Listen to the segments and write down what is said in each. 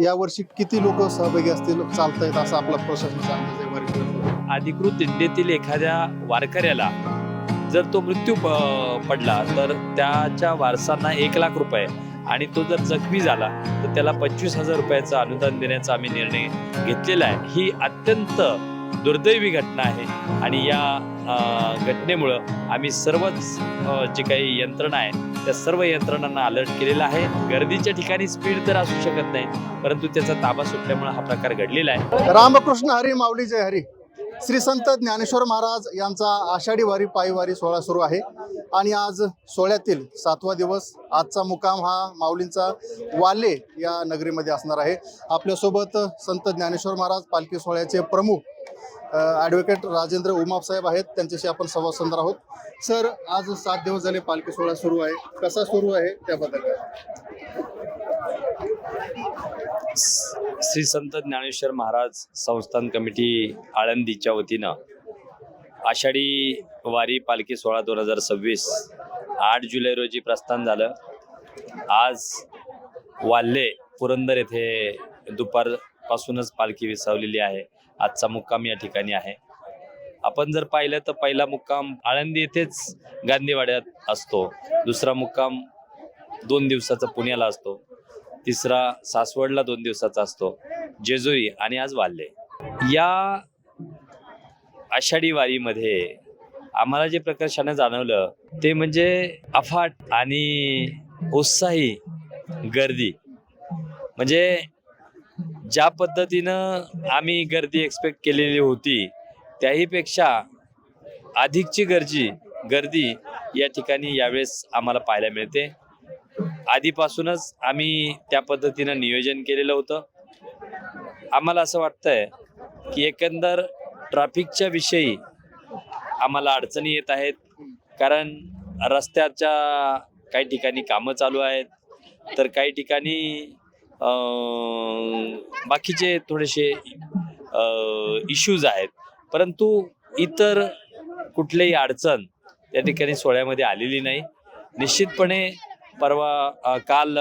यावर्षी किती लोक सहभागी असतील, चालतायत असा आपला प्रशासनाचा अंदाज आहे वारीवर? अधिकृत दिंडीतील एखाद्या वारकऱ्याला जर तो मृत्यू पडला तर त्याच्या वारसांना 1,00,000 रुपये आणि तो जर जखमी झाला तर त्याला 25,000 रुपयाचं अनुदान देण्याचा आम्ही निर्णय घेतलेला आहे. ही अत्यंत दुर्दैवी घटना आहे आणि या घटनेमुळं आम्ही सर्वच जे काही यंत्रणा आहे त्या सर्व यंत्रणांना अलर्ट केलेला आहे. गर्दीच्या ठिकाणी स्पीड तर असू शकत नाही, परंतु त्याचा ताबा सुटल्यामुळे हा प्रकार घडलेला आहे. रामकृष्ण हरी माऊली जय हरी. श्री संत ज्ञानेश्वर महाराज यांचा आषाढी वारी पायी वारी सोहळा सुरू आहे आणि आज सोहळ्यातील 7वा दिवस. आजचा मुक्काम हा माऊलींचा वाले या नगरीमध्ये असणार आहे. आपल्यासोबत संत ज्ञानेश्वर महाराज पालखी सोहळ्याचे प्रमुख ॲडव्होकेट राजेंद्र उमाप साहेब आहेत. त्यांच्याशी आपण संवाद साधणार आहोत. सर, आज 7 दिवस झाले पालखी सोहळा सुरू आहे, कसा सुरू आहे त्याबद्दल काय? श्री संत ज्ञानेश्वर महाराज संस्थान कमिटी आळंदीच्या वतीनं आषाढी वारी पालखी सोहळा 2026 8 जुलै रोजी प्रस्थान झालं. आज वाल्हे पुरंदर येथे दुपारपासूनच पालखी विसावलेली आहे. आजचा मुक्काम या ठिकाणी आहे. आपण जर पाहिलं तर पहिला मुक्काम आळंदी येथेच गांधीवाड्यात असतो, दुसरा मुक्काम 2 दिवसाचा पुण्याला असतो, तिसरा सासवडला 2 दिवसाचा असतो, जेजुरी आणि आज वाल्हे. या आषाढी वारीमध्ये आम्हाला जे प्रकर्षाने जाणवलं ते म्हणजे अफाट आणि उत्साही गर्दी. म्हणजे ज्या पद्धतीनं आम्ही गर्दी एक्सपेक्ट केलेली होती त्याहीपेक्षा अधिकची गर्दी या ठिकाणी यावेळेस आम्हाला पाहायला मिळते. आधीपासूनच आम्ही त्या पद्धतीनं नियोजन केलेलं होतं. आम्हाला असं वाटतंय की एकंदर ट्रॅफिकच्या विषयी आम्हाला अडचणी येत आहेत, कारण रस्त्याच्या काही ठिकाणी कामं चालू आहेत, तर काही ठिकाणी बाकीचे थोडेसे इश्यूज आहेत, परंतु इतर कुठलीही अडचण त्या ठिकाणी सोहळ्यामध्ये आलेली नाही. निश्चितपणे काल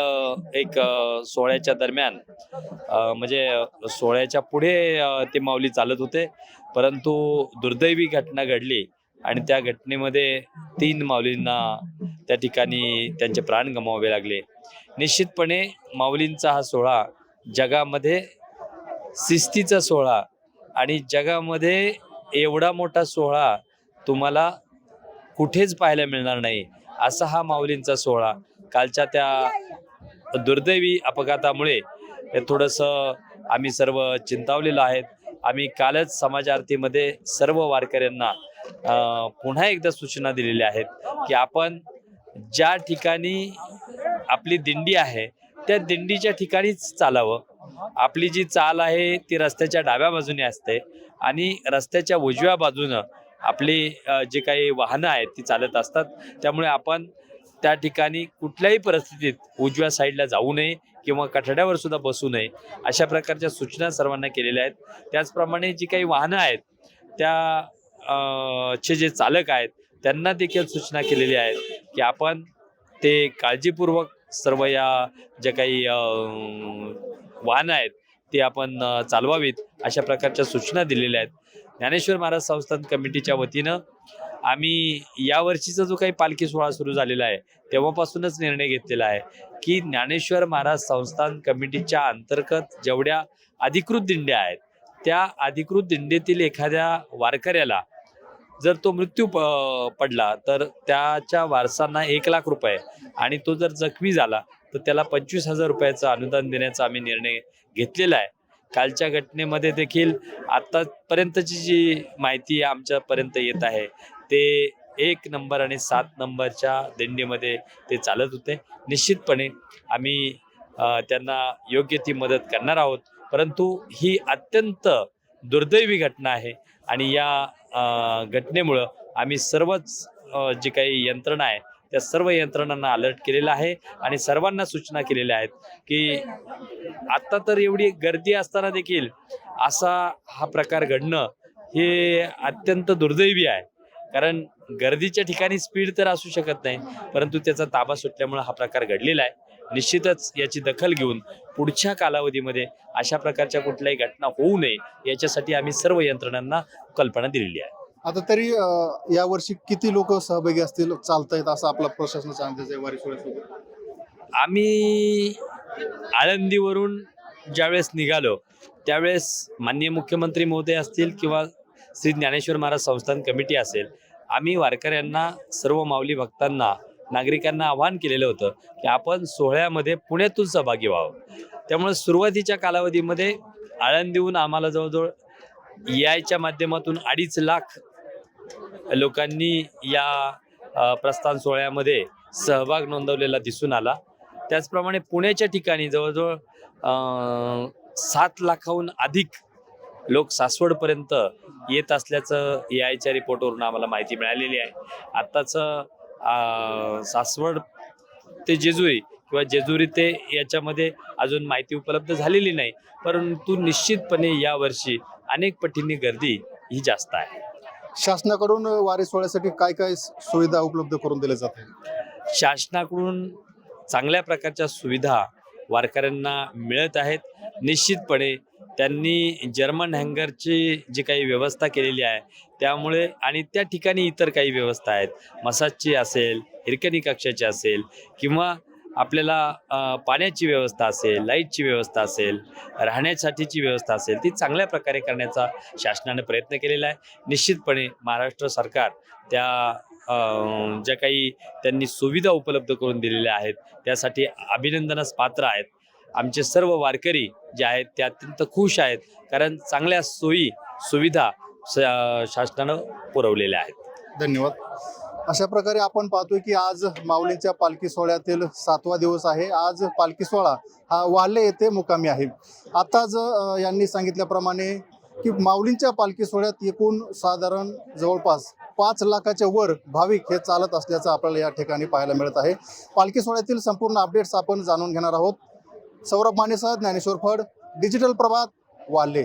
एक सोहळ्याच्या दरम्यान म्हणजे सोहळ्याच्या पुढे ते माऊली चालत होते, परंतु दुर्दैवी घटना घडली आणि त्या घटनेमध्ये 3 माऊलींना त्या ठिकाणी त्यांचे प्राण गमवावे लागले. निश्चितपणे माऊलींचा हा सोहळा जगामध्ये शिस्तीचा सोहळा आणि जगामध्ये एवढा मोठा सोहळा तुम्हाला कुठेच पाहायला मिळणार नाही असा हा माऊलींचा सोहळा. कालच्या त्या दुर्दैवी अपघातामुळे थोडंसं आम्ही सर्व चिंतावलेलो आहेत. आम्ही कालच समाज आरतीमध्ये सर्व वारकऱ्यांना पुन्हा एकदा सूचना दिलेल्या आहेत की आपण ज्या ठिकाणी आपली दिंडी आहे त्या दिंडीच्या ठिकाणीच चालावं. आपली जी चाल आहे ती रस्त्याच्या डाव्या बाजूने असते आणि रस्त्याच्या उजव्या बाजूनं आपली जे काही वाहनं आहेत ती चालत असतात. त्यामुळे आपण त्या ठिकाणी कुठल्याही परिस्थितीत उजव्या साईडला जाऊ नये किंवा कठड्यावर सुद्धा बसू नये अशा प्रकारच्या सूचना सर्वांना केलेल्या आहेत. त्याचप्रमाणे जी काही वाहनं आहेत त्या चे जे चालक आहेत त्यांना देखील सूचना केलेल्या आहेत की आपण ते काळजीपूर्वक सर्व या ज्या काही वाहनं आहेत ते आपण चालवावीत अशा प्रकारच्या सूचना दिलेल्या आहेत. ज्ञानेश्वर महाराज संस्थान कमिटीच्या वतीनं आम्ही यावर्षीचा जो काही पालखी सोहळा सुरू झालेला आहे तेव्हापासूनच निर्णय घेतलेला आहे की ज्ञानेश्वर महाराज संस्थान कमिटीच्या अंतर्गत जेवढ्या अधिकृत दिंड्या आहेत त्या अधिकृत दिंडीतील एखाद्या वारकऱ्याला जर तो मृत्यू पडला तर त्याच्या वारसांना 1,00,000 रुपये आणि तो जर जखमी झाला तर त्याला 25,000 रुपयाचं अनुदान देण्याचा आम्ही निर्णय घेतलेला आहे. कालच्या घटनेमध्ये देखील आतापर्यंतची जी माहिती आमच्यापर्यंत येत आहे ते 1 नंबर आणि 7 नंबरच्या दिंडीमध्ये ते चालत होते. निश्चितपणे आम्ही त्यांना योग्य ती मदत करणार आहोत, परंतु ही अत्यंत दुर्दैवी घटना आहे आणि या घटनेमुळं आम्ही सर्वच जे काही यंत्रणा आहे त्या सर्व यंत्रणांना अलर्ट केलेला आहे आणि सर्वांना सूचना केलेल्या आहेत की आता तर एवढी गर्दी असताना देखील असा हा प्रकार घडणं हे अत्यंत दुर्दैवी आहे. कारण गर्दीच्या ठिकाणी स्पीड तर असू शकत नाही, परंतु त्याचा ताबा सुटल्यामुळे हा प्रकार घडलेला आहे. निश्चितच याची दखल घेऊन पुढच्या कालावधीमध्ये अशा प्रकारच्या कुठल्याही घटना होऊ नये याच्यासाठी आम्ही सर्व यंत्रणांना कल्पना दिलेली आहे. आता तरी यावर्षी किती लोक सहभागी असतील, चालतायत असं आपला प्रशासनाचा अंदाज आहे वारी सोहळ्यासोबत? आम्ही आळंदीवरून ज्यावेळेस निघालो त्यावेळेस माननीय मुख्यमंत्री महोदय असतील किंवा श्री ज्ञानेश्वर महाराज संस्थान कमिटी असेल, आम्ही वारकऱ्यांना, सर्व माऊली भक्तांना, नागरिकांना आवाहन केलेलं होतं की आपण सोहळ्यामध्ये पुण्यातून सहभागी व्हावं. त्यामुळे सुरुवातीच्या कालावधीमध्ये आळंदीहून आम्हाला जवळजवळ याच्या माध्यमातून 2.5 लाख लोकांनी या प्रस्थान सोहळ्यामध्ये सहभाग नोंदवलेला दिसून आला. त्याचप्रमाणे पुण्याच्या ठिकाणी जवळजवळ 7 लाखाहून अधिक लोक सासवडपर्यंत येत असल्याचं याच्या रिपोर्टवरून आम्हाला माहिती मिळालेली आहे. आत्ताचं सासवड ते जेजुरी किंवा जेजुरी ते याच्यामध्ये अजून माहिती उपलब्ध झालेली नाही, परंतु निश्चितपणे यावर्षी अनेक पटींनी गर्दी ही जास्त आहे. शासनाकडून वारी सोहळ्यासाठी काय काय सुविधा उपलब्ध करून दिल्या जातात? शासनाकडून चांगल्या प्रकारच्या सुविधा वारकऱ्यांना मिळत आहेत. निश्चितपणे त्यांनी जर्मन हँगरची जी काही व्यवस्था केलेली आहे त्यामुळे, आणि त्या ठिकाणी इतर काही व्यवस्था आहेत, मसाजची असेल, हिरकणी कक्षाची असेल, किंवा आपल्याला पाण्याची व्यवस्था असेल, लाईटची व्यवस्था असेल, राहण्यासाठीची व्यवस्था असेल, ती चांगल्या प्रकारे करण्याचा शासनाने प्रयत्न केलेला आहे. निश्चितपणे महाराष्ट्र सरकार त्या ज्या काही त्यांनी सुविधा उपलब्ध करून दिलेल्या आहेत त्यासाठी अभिनंदनास पात्र आहेत. आमचे सर्व वारकरी जे आहेत ते अत्यंत खुश आहेत, कारण चांगल्या सोयी सुविधा शासनानं पुरवलेल्या आहेत. धन्यवाद. अशा प्रकारे आपण पाहतोय की आज माऊलींच्या पालखी सोहळ्यातील 7वा दिवस आहे. आज पालखी सोहळा हा वाल्हे येथे मुक्कामी आहे. आताच यांनी सांगितल्याप्रमाणे की माऊलींच्या पालखी सोहळ्यात एकूण साधारण जवळपास 5 लाखाच्या वर भाविक हे चालत असल्याचं आपल्याला या ठिकाणी पाहायला मिळत आहे. पालखी सोहळ्यातील संपूर्ण अपडेट्स आपण जाणून घेणार आहोत. सौरभ मानेसह ज्ञानेश्वर फड, डिजिटल प्रभात, वाल्हे.